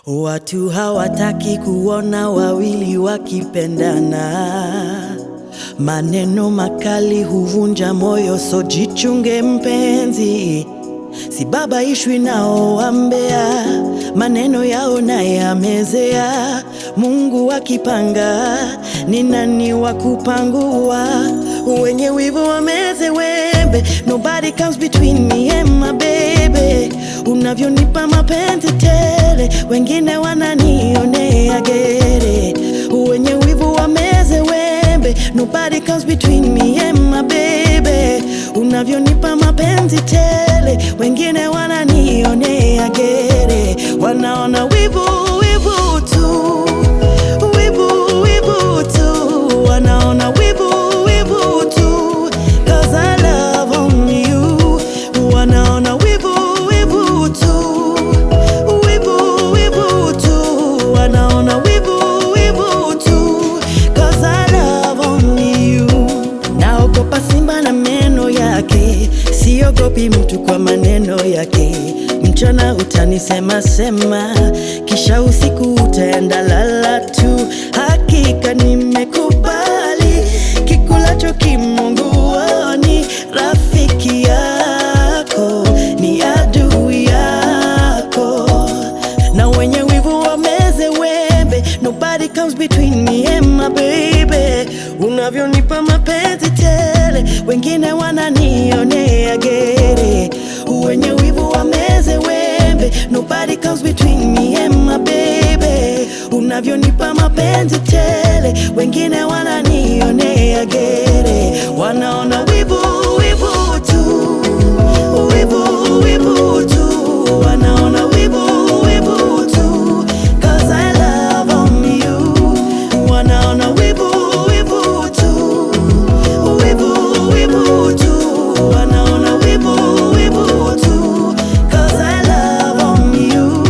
Watu hawataki kuona wawili wakipendana. Maneno makali huvunja moyo, so jichunge mpenzi. Si baba ishwi nao wambea, maneno yao na yamezea. Mungu akipanga, ni nani wa kupangua? Wenye wivu wameze wembe. Nobody comes between me and my baby. Unavyonipa mapenzi tele, wengine wananionea gere. Wenye wivu wameze wembe. Nobody comes between me and my baby. Unavyonipa mapenzi tele, wengine wananionea gere. Wanaona wivu, wivu tu, wivu, wivu tu. Wanaona wivu, wivu tu, 'cause I love only you. Wanaona wivu, wivu tu, wivu, wivu tu. Wanaona wivu, wivu tu, 'cause I love only you. Naogopa simba na meno yake, siogopi mtu kwa maneno yake. Mchana utanisema sema, kisha usiku utaenda lala tu. Hakika nimekubali, kikulacho kimunguani. Rafiki yako ni adui yako, na wenye wivu wameze wembe. Nobody comes between me and my baby. Unavyonipa mapenzi tele, wengine wananionea gere. Wenye wivu wameze wembe. Nobody comes between me and my baby. Unavyonipa mapenzi tele, wengine wananionea gere. Wanaona wivu, wivu tu, wivu, wivu tu. Wanaona wivu, wivu tu, 'cause I love only you. Wanaona wivu, wivu tu, wivu, wivu tu. Wanaona wivu, wivu tu, 'cause I love only you.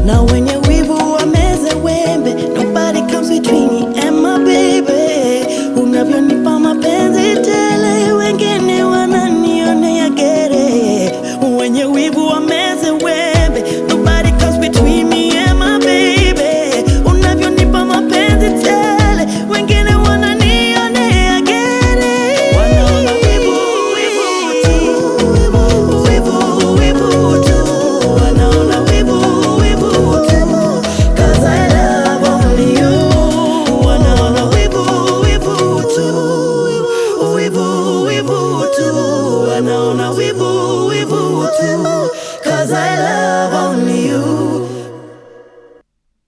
Na wenye wivu wameze wembe. Nobody comes between me and my baby. Unavyonipa mapenzi tele, wengine wananionea gere. Wenye wivu wameze wembe. Nobody comes between me and my baby. Unavyonipa mapenzi tele, wengine wananionea gere. Wanaona wivu, wivu tu, wivu, wivu tu. Wanaona wivu, wivu tu, 'cause I love only you. Wanaona wivu, wivu tu, wivu, wivu tu. Wanaona wivu, wivu tu, 'cause I love only you.